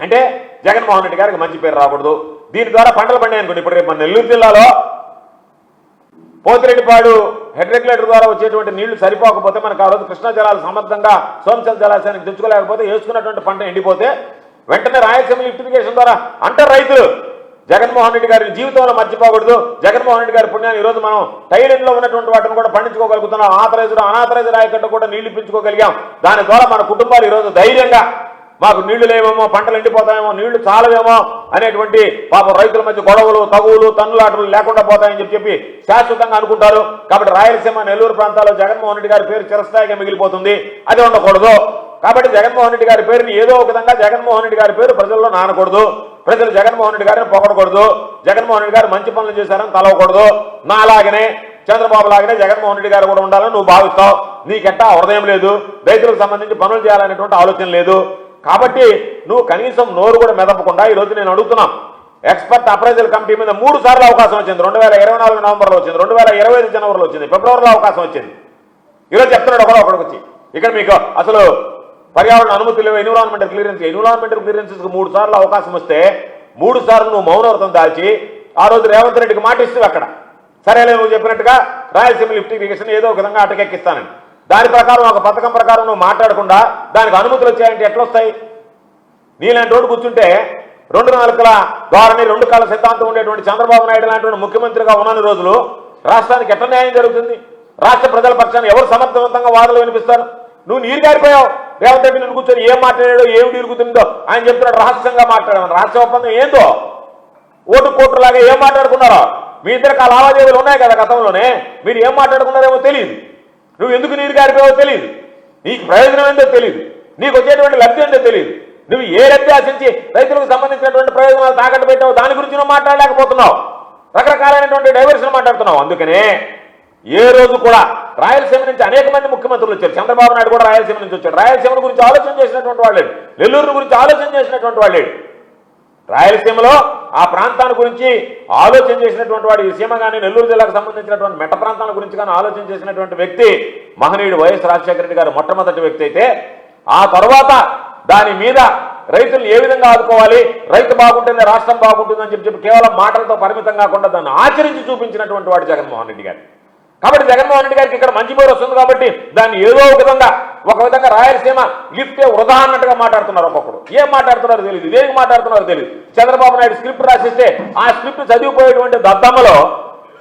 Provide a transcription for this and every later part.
అంటే జగన్మోహన్ రెడ్డి గారికి మంచి పేరు రాకూడదు. దీని ద్వారా పంటలు పండాయి అనుకోండి. ఇప్పుడు రేపు మన నెల్లూరు జిల్లాలో పోతిరెడ్డిపాడు హెడ్ రెగ్యులేటర్ ద్వారా వచ్చేటువంటి నీళ్లు సరిపోకపోతే మనకు ఆ రోజు కృష్ణా జలాలు సమర్థంగా సోమశల జలాశయానికి తెచ్చుకోలేకపోతే వేసుకున్నటువంటి పంట ఎండిపోతే వెంటనే రాయలసీమ లిఫ్టిఫికేషన్ ద్వారా అంటారు రైతులు జగన్మోహన్ రెడ్డి గారి జీవితంలో మర్చిపోకూడదు. జగన్మోహన్ రెడ్డి గారి పుణ్యాన్ని ఈరోజు మనం టైలెండ్లో ఉన్నటువంటి వాటిని కూడా పండించుకోగలుగుతున్నాం. ఆథరైజ్డ్ అనాథరైజ్డ్ రాయకట్టు కూడా నీళ్లు ఇప్పించుకోగలిగాం. దాని ద్వారా మన కుటుంబాలు ఈరోజు ధైర్యంగా మాకు నీళ్లు లేవేమో, పంటలు ఎండిపోతాయేమో, నీళ్లు చాలవేమో అనేటువంటి పాపం రైతుల మధ్య గొడవలు, తగువులు, తన్నులాటలు లేకుండా పోతాయని చెప్పి శాశ్వతంగా అనుకుంటారు. కాబట్టి రాయలసీమ నెల్లూరు ప్రాంతాల్లో జగన్మోహన్ రెడ్డి గారి పేరు చిరస్థాయిగా మిగిలిపోతుంది. అది ఉండకూడదు. కాబట్టి జగన్మోహన్ రెడ్డి గారి పేరుని ఏదో ఒక విధంగా జగన్మోహన్ రెడ్డి గారి పేరు ప్రజల్లో నానకూడదు. ప్రజలు జగన్మోహన్ రెడ్డి గారిని పొగడకూడదు. జగన్మోహన్ రెడ్డి గారు మంచి పనులు చేశారని తలవకూడదు. నా అలాగనే చంద్రబాబు లాగానే జగన్మోహన్ రెడ్డి గారు కూడా ఉండాలని నువ్వు భావిస్తావు. నీకెట్టా హృదయం లేదు, రైతులకు సంబంధించి పనులు చేయాలనేటువంటి ఆలోచన లేదు. కాబట్టి నువ్వు కనీసం నోరు కూడా మెదపకుండా ఈరోజు నేను అడుగుతున్నాను. ఎక్స్పర్ట్ అప్రైజల్ కమిటీ మీద 3 సార్లు అవకాశం వచ్చింది. 2024 నవంబర్లో వచ్చింది, 2025 జనవరిలో వచ్చింది, ఫిబ్రవరిలో అవకాశం వచ్చింది. ఈరోజు చెప్తున్నాడు ఒకడికి వచ్చి ఇక్కడ మీకు అసలు పర్యావరణ అనుమతులు ఎన్విరాన్మెంటల్ క్లియరెన్సెస్ 3 సార్లు అవకాశం వస్తే 3 సార్లు నువ్వు మౌనవ్రతం దాల్చి ఆ రోజు రేవంత్ రెడ్డికి మాట ఇస్తూ అక్కడ సరేలే నువ్వు చెప్పినట్టుగా రాయలసీమ లిఫ్టిఫికేషన్ ఏదో ఒక విధంగా అటకెక్కిస్తానని దాని ప్రకారం ఒక పథకం ప్రకారం నువ్వు మాట్లాడకుండా దానికి అనుమతులు వచ్చాయంటే ఎట్లొస్తాయి? నీలాంటి రోడ్డు కూర్చుంటే 2 నాలుకల ధోరణి 2 కాళ్ళ సిద్ధాంతం ఉండేటువంటి చంద్రబాబు నాయుడు లాంటి ముఖ్యమంత్రిగా ఉన్న రోజులు రాష్ట్రానికి ఎట్లా న్యాయం జరుగుతుంది? రాష్ట్ర ప్రజల పక్షాన్ని ఎవరు సమర్థవంతంగా వాదనలు వినిపిస్తారు? నువ్వు నీరు గారిపోయావు. రేవంత్ రెడ్డి నిన్ను కూర్చొని ఏం మాట్లాడాడో ఏమి తిరుగుతుందో ఆయన చెప్తున్నాడు. రహస్యంగా మాట్లాడామని రాష్ట్ర ఒప్పందం ఏందో ఓటు కోట్రులాగా ఏం మాట్లాడుకున్నారో మీ ఇద్దరికి ఆ లావాదేవీలు ఉన్నాయి కదా గతంలోనే. మీరు ఏం మాట్లాడుకున్నారేమో తెలియదు. నువ్వు ఎందుకు నీరు గారిపోయావో తెలియదు. నీకు ప్రయోజనం ఏంటో తెలియదు. నీకు వచ్చేటువంటి లబ్ధి ఏంటో తెలియదు. నువ్వు ఏ లబ్ధి ఆశించి రైతులకు సంబంధించినటువంటి ప్రయోజనాలు తాకట్టు పెట్టావు దాని గురించి నువ్వు మాట్లాడలేకపోతున్నావు. రకరకాలైనటువంటి డైవర్షన్ మాట్లాడుతున్నావు. అందుకనే ఏ రోజు కూడా రాయలసీమ నుంచి అనేక మంది ముఖ్యమంత్రులు వచ్చారు. చంద్రబాబు నాయుడు కూడా రాయలసీమ నుంచి వచ్చాడు. రాయలసీమ గురించి ఆలోచన చేసినటువంటి వాళ్ళే, నెల్లూరు గురించి ఆలోచన చేసినటువంటి వాళ్ళే, రాయలసీమలో ఆ ప్రాంతాల గురించి ఆలోచన చేసినటువంటి వాడు ఈ సీమ కానీ నెల్లూరు జిల్లాకు సంబంధించినటువంటి మెట్ట ప్రాంతాల గురించి కానీ ఆలోచన చేసినటువంటి వ్యక్తి మహనీయుడు వైఎస్ రాజశేఖర రెడ్డి గారు మొట్టమొదటి వ్యక్తి అయితే ఆ తర్వాత దాని మీద రైతులు ఏ విధంగా ఆదుకోవాలి, రైతు బాగుంటుంది రాష్ట్రం బాగుంటుందని చెప్పి కేవలం మాటలతో పరిమితం కాకుండా దాన్ని ఆచరించి చూపించినటువంటి వాడు జగన్మోహన్ రెడ్డి గారు. కాబట్టి జగన్మోహన్ రెడ్డి గారికి ఇక్కడ మంచి పేరు వస్తుంది కాబట్టి దాన్ని ఏదో ఒక విధంగా రాయలసీమ లిఫ్టే వృధా అన్నట్టుగా మాట్లాడుతున్నారు. ఒక్కొక్కడు ఏం మాట్లాడుతున్నారో తెలియదు, దేనికి మాట్లాడుతున్నారో తెలియదు. చంద్రబాబు నాయుడు స్క్రిప్ట్ రాసిస్తే ఆ స్క్రిప్ట్ చదివిపోయేటువంటి దద్దమ్మలో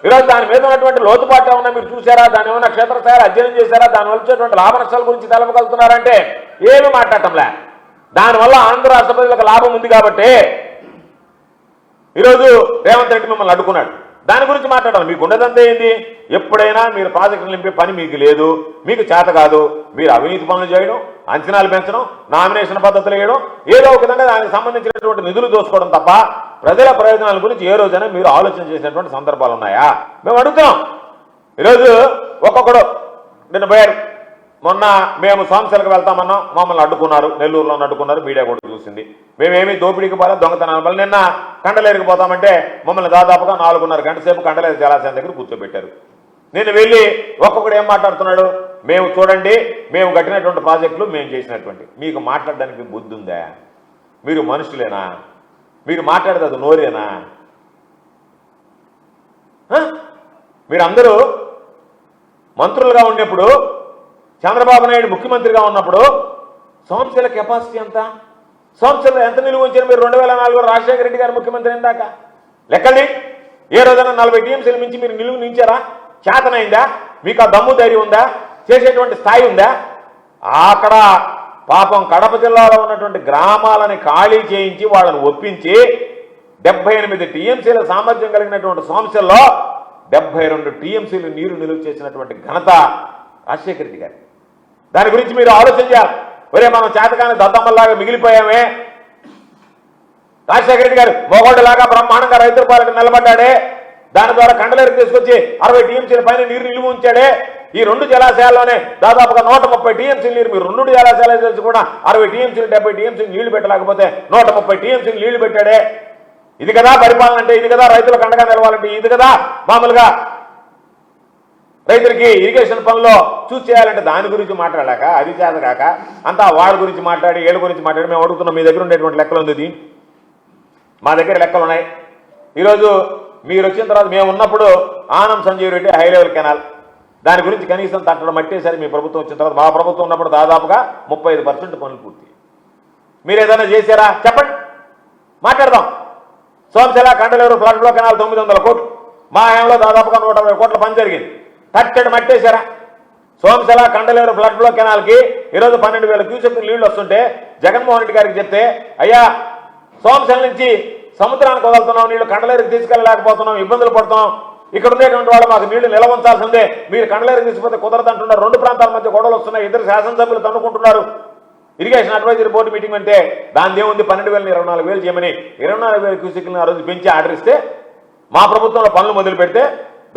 ఈరోజు దాని మీద ఉన్నటువంటి లోతుపాటు ఏమన్నా మీరు చూసారా? దాని ఏమన్నా క్షేత్రస్థాయిలో అధ్యయనం చేశారా? దానివల్ల వచ్చేటువంటి లాభ నష్టాల గురించి తెలపగలుగుతున్నారంటే ఏమీ మాట్లాడటంలే. దానివల్ల ఆంధ్ర రాష్ట్ర ప్రజలకు లాభం ఉంది కాబట్టి ఈరోజు రేవంత్ రెడ్డి మిమ్మల్ని అడ్డుకున్నాడు. దాని గురించి మాట్లాడాలి. మీకు ఉండదంతా ఏంది? ఎప్పుడైనా మీరు ప్రాజెక్టులు నింపే పని మీకు లేదు, మీకు చేత కాదు. మీరు అవినీతి పనులు చేయడం, అంచనాలు పెంచడం, నామినేషన్ పద్ధతులు వేయడం, ఏదో ఒక విధంగా దానికి సంబంధించినటువంటి నిధులు దోసుకోవడం తప్ప ప్రజల ప్రయోజనాల గురించి ఏ రోజైనా మీరు ఆలోచన చేసినటువంటి సందర్భాలు ఉన్నాయా? మేము అడుగుతున్నాం. ఈరోజు ఒక్కొక్కడు నిన్న పోయారు. మొన్న మేము సోమశిలకు వెళ్తామన్నాం, మమ్మల్ని అడ్డుకున్నారు. నెల్లూరులో అడ్డుకున్నారు, మీడియా కూడా చూసింది. మేమేమి దోపిడీకి పోలే, దొంగతనాలు పోలే. నిన్న కండలేరుకు పోతామంటే మమ్మల్ని దాదాపుగా 4.5 గంటల సేపు కండలేరు జలాశయం దగ్గర కూర్చోబెట్టారు. నేను వెళ్ళి ఒక్కొక్కడు ఏం మాట్లాడుతున్నాడు? మేము చూడండి, మేము కట్టినటువంటి ప్రాజెక్టులు మేము చేసినటువంటి. మీకు మాట్లాడడానికి బుద్ధి ఉందా? మీరు మనుషులేనా? మీరు మాట్లాడేది అది నోరేనా? మీరందరూ మంత్రులుగా ఉన్నప్పుడు, చంద్రబాబు నాయుడు ముఖ్యమంత్రిగా ఉన్నప్పుడు సోమశిల కెపాసిటీ ఎంత? సోమశిల ఎంత నిలువ ఉంచారు మీరు? 2004 రాజశేఖర రెడ్డి గారు ముఖ్యమంత్రి ఇందాక లెక్కలి ఏ రోజైనా 40 టీఎంసీలు మించి మీరు నిలువ నించారా? చేతనైందా? మీకు ఆ దమ్ము ధైర్యం ఉందా? చేసేటువంటి స్థాయి ఉందా? అక్కడ పాపం కడప జిల్లాలో ఉన్నటువంటి గ్రామాలని ఖాళీ చేయించి వాళ్ళని ఒప్పించి 78 టీఎంసీల సామర్థ్యం కలిగినటువంటి సోమశిలలో 72 టీఎంసీలు నీరు నిలువ చేసినటువంటి ఘనత రాజశేఖర రెడ్డి గారు. దాని గురించి మీరు ఆలోచన చేయాలి. ఒరే మనం చేతకాని దద్దమ్మల్లాగా మిగిలిపోయామే. రాజశేఖర రెడ్డి గారు మొగోడులాగా బ్రహ్మాండంగా రైతుల పాలన నిలబడ్డాడే. దాని ద్వారా కండలేరు తీసుకొచ్చి 60 టీఎంసీల పైన నీరు నిలువ ఉంచాడే. ఈ 2 జలాశయాల్లోనే దాదాపుగా 130 టీఎంసీలు నీరు. మీరు 2 జలాశయాలు తెలిసి కూడా 60 టీఎంసీలు 70 టీఎంసీలు నీళ్లు పెట్టలేకపోతే 130 టీఎంసీలు నీళ్లు పెట్టాడే. ఇది కదా పరిపాలన అంటే, ఇది కదా రైతులకు అండగా నిలవాలంటే, ఇది కదా మామూలుగా రైతులకి ఇరిగేషన్ పనుల్లో చూసి చేయాలంటే దాని గురించి మాట్లాడాక అది చేతగాక అంతా వాళ్ళ గురించి మాట్లాడి వీళ్ళ గురించి మాట్లాడి మేము అడుగుతున్నాం. మీ దగ్గర ఉండేటువంటి లెక్కలు ఉంది, మా దగ్గర లెక్కలు ఉన్నాయి. ఈరోజు మీరు వచ్చిన తర్వాత మేము ఉన్నప్పుడు Anam Sanjeev Reddy high level canal దాని గురించి కనీసం తట్టడం మట్టేసరి మీ ప్రభుత్వం వచ్చిన తర్వాత మా ప్రభుత్వం ఉన్నప్పుడు దాదాపుగా 35% పనులు పూర్తి. మీరు ఏదైనా చేశారా చెప్పండి, మాట్లాడదాం. Somasila Kandaleru flood block canal 900 కోట్లు, మా హయాంలో దాదాపుగా 120 కోట్ల పని జరిగింది. తట్టడం మట్టేశారా? సోమశిల కండలేరు ఫ్లడ్ బ్లాక్ కెనాల్కి ఈరోజు 12,000 క్యూసెక్ నీళ్లు వస్తుంటే జగన్మోహన్ రెడ్డి గారికి చెప్తే, అయ్యా సోమశిల నుంచి సముద్రానికి వదులుతున్నాం, నీళ్లు కండలేరుకి తీసుకెళ్ళలేకపోతున్నాం, ఇబ్బందులు పడుతున్నాం, ఇక్కడ ఉండేటువంటి వాళ్ళు మాకు నీళ్లు నిల్వ ఉంచాల్సిందే, మీరు కండలేరుకి తీసుకుపోతే కుదరదంటున్నారు. 2 ప్రాంతాల మధ్య గొడవలు వస్తున్నాయి, 2 శాసనసభ్యులు తన్నుకుంటున్నారు. ఇరిగేషన్ అడ్వైజరీ బోర్డు మీటింగ్ అంటే దాని దేవుంది 12,000 24,000 చేయమని 24,000 క్యూసెక్లను ఆ రోజు పెంచి ఆర్డర్ ఇస్తే మా ప్రభుత్వంలో పనులు మొదలు పెడితే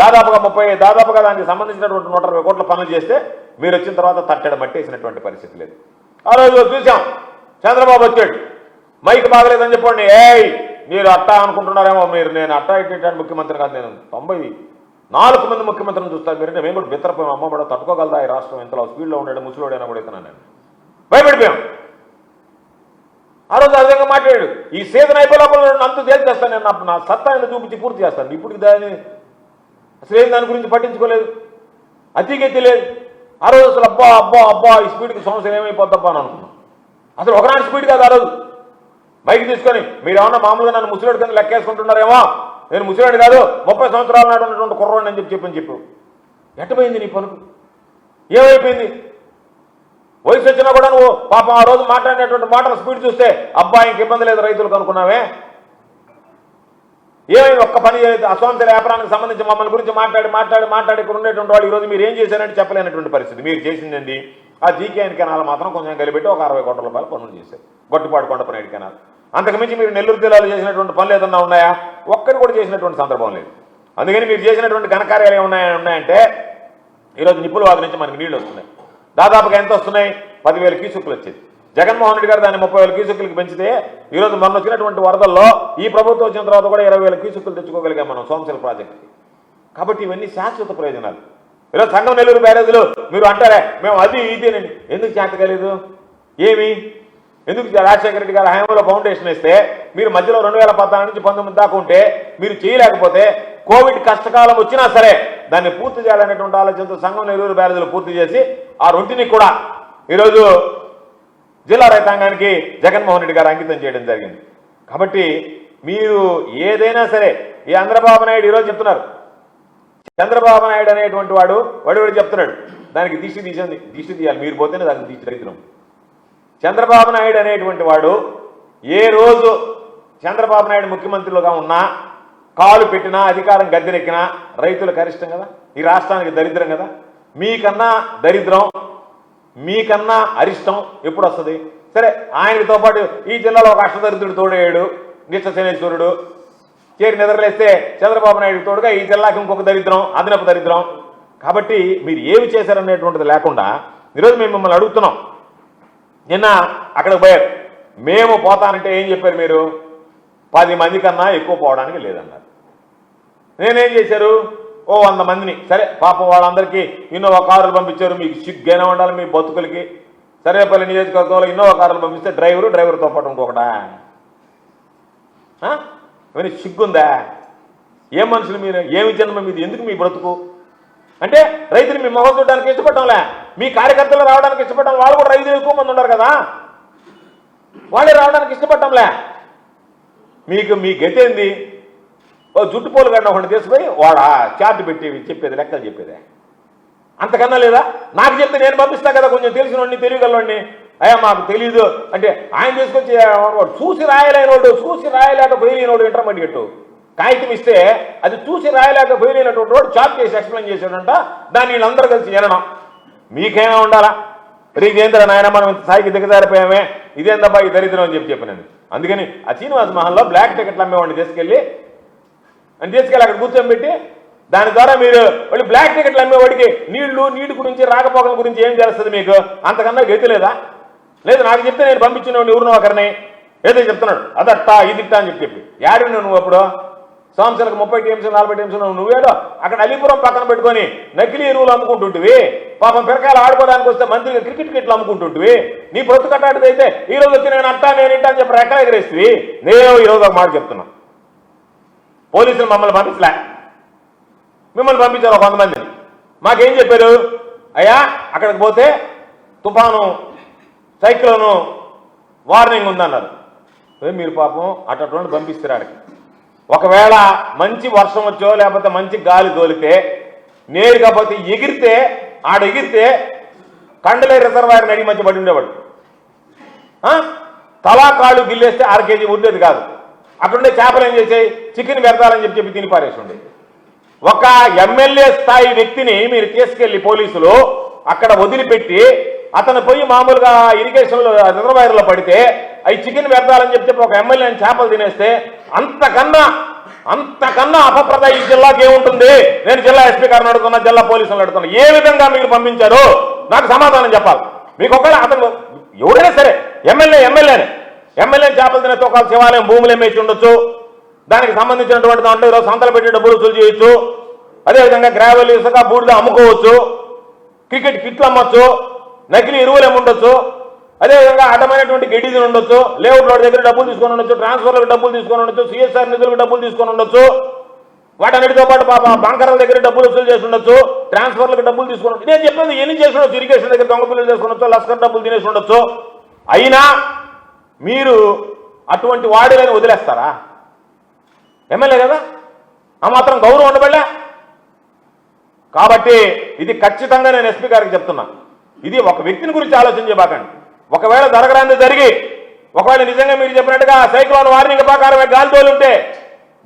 దాదాపుగా దానికి సంబంధించినటువంటి 120 కోట్ల పనులు చేస్తే మీరు వచ్చిన తర్వాత తట్టడం మట్టేసినటువంటి పరిస్థితి లేదు. ఆ రోజు చూసాం, చంద్రబాబు వచ్చాడు, మైక్ బాగలేదని చెప్పండి, మీరు అట్టా అనుకుంటున్నారేమో, నేను అట్టా ఇట్టేటాడు ముఖ్యమంత్రి కాదు, నేను 94 మంది ముఖ్యమంత్రిని చూస్తాను మీరంటే మేము కూడా బిత్తరపోయాం. అమ్మ కూడా తట్టుకోగలదా ఈ రాష్ట్రం, ఎంతలో స్పీడ్లో ఉన్నాడు, ముసలోడైనా కూడా ఇస్తున్నాను నేను భయపడిపోయాం. ఆ రోజు ఆ విధంగా మాట్లాడాడు, ఈ సీజన్ అయిపోయినప్పుడు అంత తేల్చేస్తాను నేను, నా సత్తాన్ని చూపించి పూర్తి చేస్తాను. ఇప్పుడు దాన్ని అసలు ఏం దాని గురించి పట్టించుకోలేదు, అతిగెత్తి లేదు. ఆ రోజు అసలు అబ్బా ఈ స్పీడ్కి సమస్య ఏమైపోద్దబ్బా అని అనుకున్నాను. అసలు ఒకనాటి స్పీడ్ కాదు. ఆ రోజు బైక్ తీసుకొని మీరు ఏమన్నా మామూలుగా నన్ను ముసలివాడి కింద లెక్కేసుకుంటున్నారేమో, నేను ముసలివాడి కాదు 30 సంవత్సరాల నాడు ఉన్నటువంటి కుర్రోడిని అని చెప్పు. ఎట్టపోయింది నీ పనుకు, ఏమైపోయింది? వయసు వచ్చినా కూడా నువ్వు పాపం ఆ రోజు మాట్లాడినటువంటి మాటల స్పీడ్ చూస్తే అబ్బా ఇంక ఇబ్బంది లేదు రైతులకు అనుకున్నావే. ఏమైంది? ఒక్క పని చేయలేదు. అసోంశల వ్యాపారానికి సంబంధించి మమ్మల్ని గురించి మాట్లాడి ఇక్కడ ఉండేటువంటి వాళ్ళు ఈరోజు మీరు ఏం చేశారంటే చెప్పలేనటువంటి పరిస్థితి. మీరు చేసిందండి ఆ జీకేఎన్ కెనాల్ మాత్రం కొంచెం కలిపెట్టి ఒక 60 కోట్ల రూపాయలు పనులు చేశారు, గొట్టుపాడు కొండపనేడు కెనాల్. అంతకుమించి మీరు నెల్లూరు జిల్లాలో చేసినటువంటి పనులు ఏదన్నా ఉన్నాయా? ఒక్కటి కూడా చేసినటువంటి సందర్భం లేదు. అందుకని మీరు చేసినటువంటి ఘనకార్యాలు ఏమున్నాయంటే ఈరోజు నిప్పుల వాగు నుంచి మనకి నీళ్లు వస్తున్నాయి, దాదాపుగా ఎంత వస్తున్నాయి? 10,000 క్యూసెక్కులు వచ్చేది. జగన్మోహన్ రెడ్డి గారు దాన్ని 30,000 క్యూసెక్కులకి పెంచితే ఈరోజు మొన్న వచ్చినటువంటి వరదల్లో ఈ ప్రభుత్వం వచ్చిన తర్వాత కూడా 20,000 క్యూసెక్కులు తెచ్చుకోగలిగాం మనం సోమశిల ప్రాజెక్టుకి. కాబట్టి ఇవన్నీ శాశ్వత ప్రయోజనాలు. ఈరోజు సంగం నెల్లూరు బ్యారేజీలు మీరు అంటారే మేము అది ఇదేనండి, ఎందుకు చేతకలేదు? ఎందుకు రాజశేఖర రెడ్డి గారు హయాంలో ఫౌండేషన్ ఇస్తే మీరు మధ్యలో 2014 నుంచి 19 దాకా ఉంటే మీరు చేయలేకపోతే కోవిడ్ కష్టకాలం వచ్చినా సరే దాన్ని పూర్తి చేయాలనేటువంటి ఆలోచనతో సంగం నెల్లూరు బ్యారేజీలు పూర్తి చేసి ఆ రొంటిని కూడా ఈరోజు జిల్లా రైతాంగానికి జగన్మోహన్ రెడ్డి గారు అంకితం చేయడం జరిగింది. కాబట్టి మీరు ఏదైనా సరే ఈ చంద్రబాబు నాయుడు ఈరోజు చెప్తున్నారు, చంద్రబాబు నాయుడు అనేటువంటి వాడు చెప్తున్నాడు దానికి దిష్టి తీయాలి, మీరు పోతేనే దానికి దిష్టి రైతులం. చంద్రబాబు నాయుడు అనేటువంటి వాడు ఏ రోజు చంద్రబాబు నాయుడు ముఖ్యమంత్రులుగా ఉన్నా కాలు పెట్టినా అధికారం గద్దెనెక్కినా రైతులకు అరిష్టం కదా, ఈ రాష్ట్రానికి దరిద్రం కదా. మీకన్నా దరిద్రం మీకన్నా అరిష్టం ఎప్పుడు వస్తుంది? సరే ఆయనతో పాటు ఈ జిల్లాలో ఒక అష్టదరిద్రుడు తోడేయుడు నిత్య శనేశ్వరుడు చేరి నిద్రలేస్తే చంద్రబాబు నాయుడు తోడుగా ఈ జిల్లాకి ఇంకొక దరిద్రం, అదనపు దరిద్రం. కాబట్టి మీరు ఏమి చేశారనేటువంటిది లేకుండా ఈరోజు మేము మిమ్మల్ని అడుగుతున్నాం. నిన్న అక్కడికి పోయారు, మేము పోతానంటే ఏం చెప్పారు మీరు? 10 మంది కన్నా ఎక్కువ పోవడానికి లేదన్నారు. నేనేం చేశారు? 100 మందిని, సరే పాపం వాళ్ళందరికీ ఇన్నోవా కారులు పంపించారు. మీకు సిగ్గైనా ఉండాలి మీ బతుకులకి. సర్వేపల్లి నియోజకవర్గంలో ఇన్నోవా కారులు పంపిస్తే డ్రైవర్తో పాటు ఇంకొకటా? ఇవన్నీ సిగ్గుందా? ఏం మనుషులు మీరు? ఏమి జన్మ మీది? ఎందుకు మీ బ్రతుకు? అంటే రైతులు మీ మొహం చూడడానికి ఇష్టపడటంలే, మీ కార్యకర్తలు రావడానికి ఇష్టపడటం. వాళ్ళు కూడా రైతులు ఎక్కువ మంది ఉన్నారు కదా, వాళ్ళే రావడానికి ఇష్టపడటంలే. మీ గతేంది? జుట్టుపోలు గడ్డ ఒకటి తీసుకుపోయి వాడా చార్ట్ పెట్టి చెప్పేది, లెక్కలు చెప్పేదే. అంతకన్నా లేదా? నాకు చెప్తే నేను పంపిస్తా కదా, కొంచెం తెలిసినోడిని తెలియగలవాడిని. అయ్యా మాకు తెలీదు అంటే ఆయన తీసుకొచ్చి చూసి రాయలేక పోయినోడు ఇంటర్మీడియట్ కాగితం ఇస్తే అది చూసి రాయలేక పోయినటువంటి వాడు చాప్ చేసి ఎక్స్ప్లెయిన్ చేశాడంట. దాన్ని వీళ్ళందరూ కలిసి వినడం. మీకేమో ఉండాలా? ఇదేంద్ర నాయన మనం ఇంత స్థాయికి దిగజారిపోయామే, ఇదేందబ్బా ఈ దరిద్రం అని చెప్పినాను. అందుకని ఆ శ్రీనివాస మహల్లో బ్లాక్ టికెట్లు అమ్మేవాడిని తీసుకెళ్ళి అక్కడ కూర్చోబెట్టి దాని ద్వారా మీరు వాళ్ళు బ్లాక్ టికెట్లు అమ్మేవాడికి నీళ్లు గురించి రాకపోకల గురించి ఏం చేస్తుంది మీకు? అంతకన్నా గతి లేదా? లేదు నాకు చెప్తే నేను పంపించిన ఎవరినో ఒకరిని ఏదో చెప్తున్నాడు అదట్టా ఇదిట్టా అని చెప్పి యాడిని నువ్వు అప్పుడు సంవత్సరాలకు 30 టీఎంసీలు 40 టీఎంసీలు నువ్వేదో అక్కడ అలీపురం పక్కన పెట్టుకొని నకిలీ ఎరువులు అమ్ముకుంటుంటివి. పాపం పిరకాయలు ఆడుకోవడానికి వస్తే మంత్రిగా క్రికెట్ కిట్లు అమ్ముకుంటుంటివి. నీ బ్రతుకు కట్టాడిది అయితే ఈ రోజు వచ్చి నేను అట్టా నేను ఇంటా అని చెప్పి రెక్కలు ఎగరేస్తుంది. నేను ఈరోజు ఒక మాట చెప్తున్నా, పోలీసులు మమ్మల్ని పంపించలే, మిమ్మల్ని పంపించారు కొంతమందిని. మాకేం చెప్పారు, అయ్యా అక్కడికి పోతే తుఫాను సైక్లోను వార్నింగ్ ఉందన్నారు. మీరు పాపం అటువంటి పంపిస్తారు ఆడికి. ఒకవేళ మంచి వర్షం వచ్చో లేకపోతే మంచి గాలి తోలితే నేరుగా పోతే ఎగిరితే ఎగిరితే కండలే రిజర్వాయర్ నడి మధ్య పడి ఉండేవాడు. తలా కాళ్ళు గిల్లేస్తే 6 కేజీ ఉండేది కాదు. అక్కడుండే చేపలు ఏం చేసాయి, చికెన్ పెడతారని చెప్పి తిని పారేసి ఉండే. ఒక ఎమ్మెల్యే స్థాయి వ్యక్తిని మీరు తీసుకెళ్లి పోలీసులు అక్కడ వదిలిపెట్టి అతను పోయి మామూలుగా ఇరిగేషన్లో రిజర్వాయర్లో పడితే అవి చికెన్ పెడతారని చెప్పి ఒక ఎమ్మెల్యేని చేపలు తినేస్తే అంతకన్నా అపప్రద ఈ జిల్లాకి ఏముంటుంది? నేను జిల్లా ఎస్పీ గారిని అడుగుతున్నా, జిల్లా పోలీసులను అడుగుతున్నా, ఏ విధంగా మీరు పంపించారు నాకు సమాధానం చెప్పాలి. మీకు ఒకవేళ అతను ఎవరైనా సరే ఎమ్మెల్యే చేపలు తినే తోకాలు శివాలయం భూములు ఎమ్మేసి ఉండొచ్చు, దానికి సంబంధించినటువంటి దాంట్లో ఈరోజు సంతలు పెట్టి డబ్బులు వసూలు చేయొచ్చు, అదేవిధంగా గ్రావెల్ ఇసుక బూడిద అమ్ముకోవచ్చు, క్రికెట్ కిట్లు అమ్మొచ్చు, నకిలీ ఎరువులు ఏముండొచ్చు, అదేవిధంగా అడ్డమైనటువంటి గడ్డీలు ఉండొచ్చు, లేఅవుట్ రోడ్ దగ్గర డబ్బులు తీసుకొని ఉండొచ్చు, ట్రాన్స్ఫర్లకు డబ్బులు తీసుకొని ఉండొచ్చు, సిఎస్ఆర్ నిధులకు డబ్బులు తీసుకొని ఉండొచ్చు, వాటన్నిటితో పాటు బంకర్ల దగ్గర డబ్బులు వసూలు చేసి ఉండొచ్చు, ట్రాన్స్ఫర్లకు డబ్బులు తీసుకొని ఉండొచ్చు. నేను చెప్పేది ఎన్ని చేసి ఉండొచ్చు, ఇరిగేషన్ దగ్గర దొంగ పిల్లలు చేసుకునొచ్చు, లస్కర్ డబ్బులు తినేసి ఉండొచ్చు. అయినా మీరు అటువంటి వాడిని వదిలేస్తారా? ఎమ్మెల్యే కదా, ఆ మాత్రం గౌరవం ఉండబడలే. కాబట్టి ఇది ఖచ్చితంగా నేను ఎస్పీ గారికి చెప్తున్నా, ఇది ఒక వ్యక్తిని గురించి ఆలోచించబాకండి. ఒకవేళ జరగరాంది జరిగి ఒకవేళ నిజంగా మీరు చెప్పినట్టుగా సైక్లోన్ వార్నింగ్ ప్రకారమే గాలితోలు ఉంటే,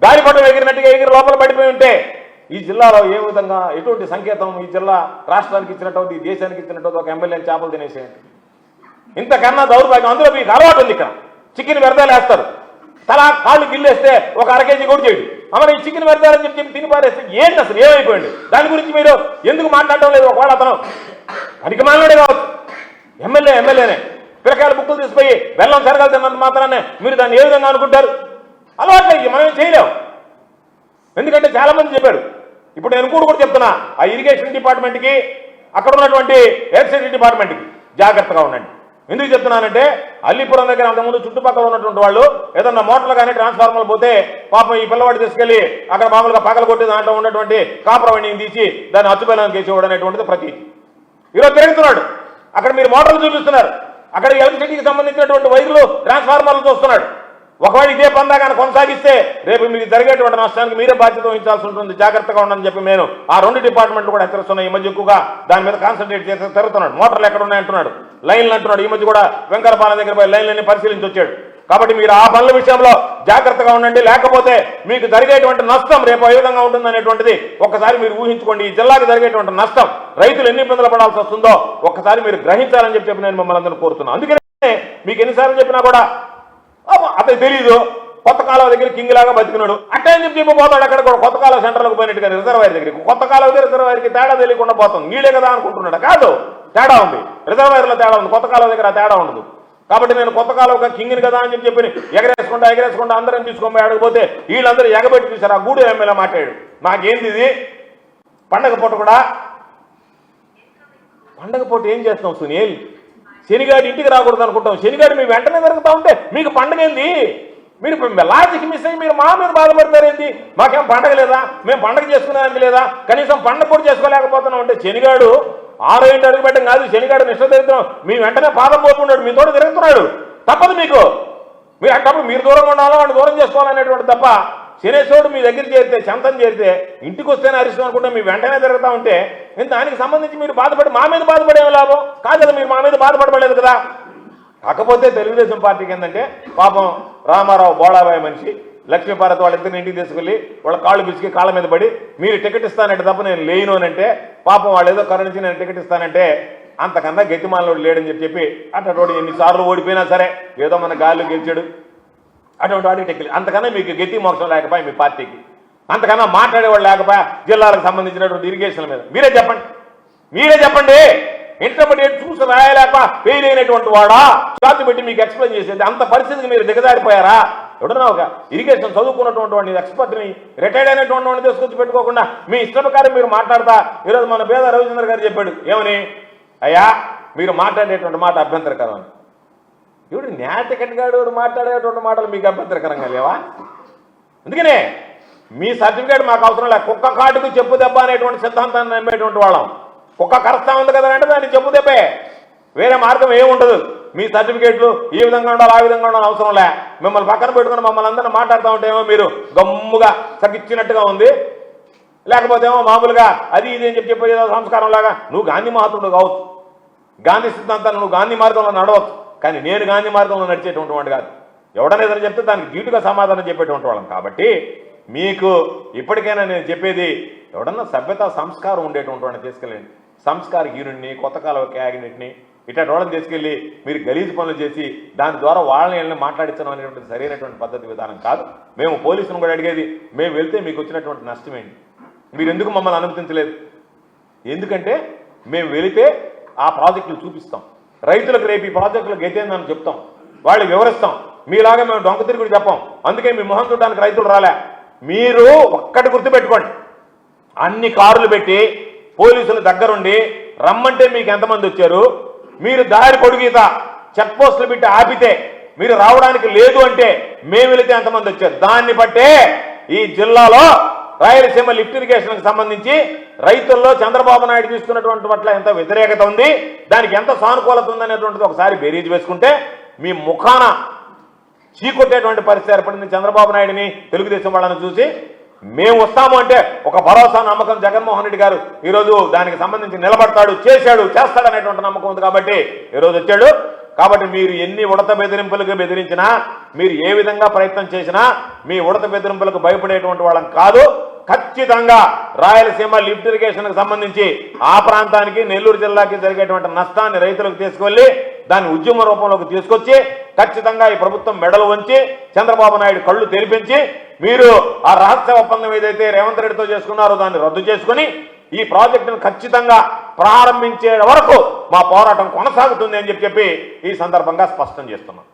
గాలిపటం ఎగిరినట్టుగా ఎగిరి లోపల పడిపోయి ఉంటే ఈ జిల్లాలో ఏ విధంగా ఎటువంటి సంకేతం ఈ జిల్లా రాష్ట్రానికి ఇచ్చినటువంటి దేశానికి ఇచ్చినటువంటి ఒక ఎమ్మెల్యే చేపలు తినేసేయండి. ఇంతకన్నా దౌర్భాగ్యం. అందులో మీకు అలవాటు ఉంది, ఇక్కడ చికెన్ వ్యర్థాలు వేస్తారు, తలా కాళ్ళు గిల్లేస్తే ఒక 1/2 కేజీ కూడా చేయడు. అమ్మ ఈ చికెన్ పెడతారని చెప్పి తిని పారేస్తే ఏంటి అసలు ఏమైపోయింది? దాని గురించి మీరు ఎందుకు మాట్లాడటం లేదు? ఒకవేళ అతను అధికమానుడే కావచ్చు, ఎమ్మెల్యేనే పిల్లకాయలు బుక్కులు తీసిపోయి బెల్లం జరగాలి తిన్నంత మాత్రాన్ని మీరు దాన్ని ఏ విధంగా అనుకుంటారు? అలవాట్లేదు, మనం చేయలేం. ఎందుకంటే చాలా మంది చెప్పారు. ఇప్పుడు నేను కూడా చెప్తున్నా, ఆ ఇరిగేషన్ డిపార్ట్మెంట్కి అక్కడ ఉన్నటువంటి ఎలక్ట్రిసిటీ డిపార్ట్మెంట్కి జాగ్రత్తగా ఉండండి. ఎందుకు చెప్తున్నానంటే అల్లీపురం దగ్గర అంతకుముందు చుట్టుపక్కల ఉన్నటువంటి వాళ్ళు ఏదన్నా మోటార్లు కానీ ట్రాన్స్ఫార్మర్లు పోతే పాపం ఈ పిల్లవాడు తీసుకెళ్లి అక్కడ మామూలుగా పగల కొట్టి దాంట్లో ఉన్నటువంటి కాపర్ వైండింగ్ తీసి దాన్ని అచ్చుబెల్లం కేసేవాడు అనేటువంటిది ప్రతీతి. ఈరోజు తిరుగుతున్నాడు, అక్కడ మీరు మోటార్లు చూపిస్తున్నారు, అక్కడ ఎలక్ట్రిసిటీకి సంబంధించినటువంటి వైర్లు ట్రాన్స్ఫార్మర్లు చూస్తున్నాడు. ఒకవేళ ఇదే పందాగా కొనసాగిస్తే రేపు మీకు జరిగేటువంటి నష్టానికి మీరే బాధ్యత వహించాల్సి ఉంటుంది. జాగ్రత్తగా ఉండని చెప్పి నేను ఆ 2 డిపార్ట్మెంట్లు కూడా హెచ్చరిస్తున్నాయి. ఈ మధ్య ఎక్కువగా దాని మీద కాన్సన్ట్రేట్ చేసి తిరుగుతున్నాడు. మోటార్లు ఎక్కడ ఉన్నాయంటున్నాడు, లైన్లు అంటున్నాడు. ఈ మధ్య కూడా వెంకరపాలెం దగ్గర పోయి లైన్లన్నీ పరిశీలించి వచ్చాడు. కాబట్టి మీరు ఆ పనుల విషయంలో జాగ్రత్తగా ఉండండి, లేకపోతే మీకు జరిగేటువంటి నష్టం రేపు ఏ విధంగా ఉంటుంది అనేటువంటిది ఒక్కసారి మీరు ఊహించుకోండి. ఈ జిల్లాకు జరిగేటువంటి నష్టం, రైతులు ఎన్ని ఇబ్బందులు పడాల్సి వస్తుందో ఒక్కసారి మీరు గ్రహించాలని చెప్పి నేను మిమ్మల్ని అందరూ కోరుతున్నాను. అందుకనే మీకు ఎన్నిసార్లు చెప్పినా కూడా అతనికి తెలీదు, కొత్త కాలువ దగ్గర కింగ్ లాగా బతికినాడు అట్టే అని చెప్పి పోతాడు. అక్కడ కూడా కొత్త కాలువ సెంటర్లకు పోయినట్టుగా రిజర్వాయర్ దగ్గరికి, కొత్త కాలువ రిజర్వాయర్కి తేడా తెలియకుండా పోతుంది. నీళ్ళే కదా అనుకుంటున్నాడు, కాదు, తేడా ఉంది. రిజర్వాయర్లో తేడా ఉంది, కొత్త కాలువ దగ్గర తేడా ఉండదు. కాబట్టి నేను కొత్త కాలువ కింగ్ని కదా అని చెప్పి ఎగరేసుకుంటా అందరం తీసుకొని అడగపోతే వీళ్ళందరూ ఎగబెట్టి చూశారు. ఆ గూడు ఎమ్మెల్యే మాట్లాడాడు, నాకేంది ఇది పండగ పూట కూడా, పండగ పూట ఏం చేస్తాం సునీల్? శనిగాడి ఇంటికి రాకూడదు అనుకుంటాం, శనిగాడి మీ వెంటనే జరుగుతూ ఉంటే మీకు పండగ ఏంది? మీరు లాజిక్ మిస్ అయ్యి మీరు మా మీద బాధపడతారేంటి? మాకేం పండగ లేదా? మేము పండగ చేసుకునేదానికి లేదా? కనీసం పండగ కూడా చేసుకోలేకపోతున్నాం అంటే శనిగాడు 6 ఇంటి అడుగు పెట్టడం కాదు, శనిగాడు నిష్ట తిరుగుతాం మీ వెంటనే పాదం పోతున్నాడు, మీ తోడు తిరుగుతున్నాడు. తప్పదు మీకు, మీరు అట్టప్పుడు మీరు దూరంగా ఉండాలో వాడిని దూరం చేసుకోవాలనేటువంటి తప్ప శనేశ్వరుడు మీ దగ్గర చేరితే శంతం చేరితే ఇంటికి వస్తేనే అరిష్టం అనుకుంటే మీ వెంటనే తిరుగుతూ ఉంటే దానికి సంబంధించి మీరు బాధపడి మా మీద బాధపడేవి లాభం కాదు కదా. మీరు మా మీద బాధపడలేదు కదా. కాకపోతే తెలుగుదేశం పార్టీకి ఏంటంటే పాపం రామారావు బోళాబాయి మనిషి లక్ష్మీపార్వతి వాళ్ళిద్దరిని ఇంటికి తీసుకెళ్ళి వాళ్ళ కాళ్ళు పిసికి కాళ్ళ మీద పడి మీరు టికెట్ ఇస్తానంటే తప్ప నేను లేను అని అంటే పాపం వాళ్ళు ఏదో కరుణించి నేను టికెట్ ఇస్తానంటే అంతకన్నా గతిమాలలో లేడని చెప్పి అటు ఎన్నిసార్లు ఓడిపోయినా సరే ఏదో మన గాల్లో గెలిచాడు అటువంటి వాడికి టికెట్. అంతకన్నా మీకు గతి మోక్షం లేకపోయా మీ పార్టీకి, అంతకన్నా మాట్లాడేవాళ్ళు లేకపోయా జిల్లాలకు సంబంధించినటువంటి ఇరిగేషన్ల మీద మీరే చెప్పండి. ఇంటర్మీడియట్ చూసి రాయలేక ఫెయిల్ అయినటువంటి వాడా చార్జ్ పెట్టి మీకు ఎక్స్ప్లెయిన్ చేసేది అంత పరిస్థితికి మీరు దిగజారిపోయారా? ఎవడన్నా ఒక ఇరిగేషన్ చదువుకున్నటువంటి వాడిని ఎక్స్పర్ట్ని రిటైర్డ్ అయినటువంటి వాడిని తీసుకొచ్చి పెట్టుకోకుండా మీ ఇష్ట ప్రకారం మీరు మాట్లాడతా ఈరోజు మన బేద రవిచంద్ర గారు చెప్పాడు ఏమని, అయ్యా మీరు మాట్లాడేటువంటి మాట అభ్యంతరకరం అని. ఇప్పుడు న్యాటికెట్ గాడు మాట్లాడేటువంటి మాటలు మీకు అభ్యంతరకరంగా లేవా? అందుకనే మీ సర్టిఫికేట్ మాకు అవసరం లేదు. కుక్క కాటుకు చెప్పు దెబ్బ అనేటువంటి సిద్ధాంతాన్ని నమ్మేటువంటి వాళ్ళం. కుక్క కరస్తా ఉంది కదా అంటే దాన్ని చెప్పు దెబ్బే, వేరే మార్గం ఏముండదు. మీ సర్టిఫికేట్లు ఈ విధంగా ఉండాలి ఆ విధంగా ఉండాలని అవసరం లే. మిమ్మల్ని పక్కన పెట్టుకుని మమ్మల్ని అందరినీ మాట్లాడుతూ ఉంటేమో మీరు గమ్ముగా సగిచ్చినట్టుగా ఉంది, లేకపోతే ఏమో మామూలుగా అది ఇది అని చెప్పి ఏదో సంస్కారం లాగా. నువ్వు గాంధీ మహాత్ముడు కావచ్చు, గాంధీ సిద్ధాంతాన్ని నువ్వు గాంధీ మార్గంలో నడవచ్చు, కానీ నేను గాంధీ మార్గంలో నడిచేటువంటి వాడు కాదు. ఎవడన్నా ఏదైనా చెప్తే దానికి ధీటుగా సమాధానం చెప్పేటువంటి వాళ్ళం. కాబట్టి మీకు ఇప్పటికైనా నేను చెప్పేది, ఎవడన్నా సభ్యత సంస్కారం ఉండేటువంటి వాడిని తీసుకెళ్ళండి. సంస్కార హీరుణ్ణి, కొత్త కాలం క్యాబినెట్ని ఇట్లాంటి వాళ్ళని తీసుకెళ్ళి మీరు గలీజు పనులు చేసి దాని ద్వారా వాళ్ళని మాట్లాడించడం అనేటువంటి సరైనటువంటి పద్ధతి విధానం కాదు. మేము పోలీసులను కూడా అడిగేది, మేము వెళ్తే మీకు వచ్చినటువంటి నష్టమేంటి, మీరు ఎందుకు మమ్మల్ని అనుమతించలేదు? ఎందుకంటే మేము వెళితే ఆ ప్రాజెక్టులు చూపిస్తాం, రైతులకు రేపు ఈ ప్రాజెక్టులకు గెతేందని చెప్తాం, వాళ్ళు వివరిస్తాం. మీలాగా మేము డొంక తిరుగుడు చెప్పాం. అందుకే మీ మొహం చూడడానికి రైతులు రాలే. మీరు ఒక్కటి గుర్తుపెట్టుకోండి, అన్ని కార్లు పెట్టి పోలీసుల దగ్గరుండి రమ్మంటే మీకు ఎంతమంది వచ్చారు? మీరు దారి పొడుగీత చెక్ పోస్టులు పెట్టి ఆపితే మీరు రావడానికి లేదు అంటే మేము వెళితే ఎంతమంది వచ్చారు? దాన్ని బట్టే ఈ జిల్లాలో రాయలసీమ లిఫ్ట్ ఇరిగేషన్కి సంబంధించి రైతుల్లో చంద్రబాబు నాయుడు తీసుకున్నటువంటి పట్ల ఎంత వ్యతిరేకత ఉంది, దానికి ఎంత సానుకూలత ఉందనేటువంటిది ఒకసారి బేరీజ్ వేసుకుంటే మీ ముఖాన చీకొట్టేటువంటి పరిస్థితి ఏర్పడింది. చంద్రబాబు నాయుడిని తెలుగుదేశం వాళ్ళని చూసి మేము వస్తాము అంటే ఒక భరోసా నమ్మకం జగన్మోహన్ రెడ్డి గారు ఈరోజు దానికి సంబంధించి నిలబడతాడు, చేస్తాడు అనేటువంటి నమ్మకం ఉంది కాబట్టి ఈరోజు వచ్చాడు. కాబట్టి మీరు ఎన్ని ఉడత బెదిరింపులకు బెదిరించినా, మీరు ఏ విధంగా ప్రయత్నం చేసినా మీ ఉడత బెదిరింపులకు భయపడేటువంటి వాళ్ళం కాదు. ఖచ్చితంగా రాయలసీమ లిఫ్ట్ ఇరిగేషన్కి సంబంధించి ఆ ప్రాంతానికి నెల్లూరు జిల్లాకి జరిగేటువంటి నష్టాన్ని రైతులకు తీసుకువెళ్ళి దాన్ని ఉద్యమ రూపంలోకి తీసుకొచ్చి ఖచ్చితంగా ఈ ప్రభుత్వం మెడలు వంచి చంద్రబాబు నాయుడు కళ్ళు తెరిపించి మీరు ఆ రహస్య ఒప్పందం ఏదైతే రేవంత్ రెడ్డితో చేసుకున్నారో దాన్ని రద్దు చేసుకుని ఈ ప్రాజెక్టును ఖచ్చితంగా ప్రారంభించే వరకు మా పోరాటం కొనసాగుతుంది అని చెప్పి ఈ సందర్భంగా స్పష్టం చేస్తున్నాం.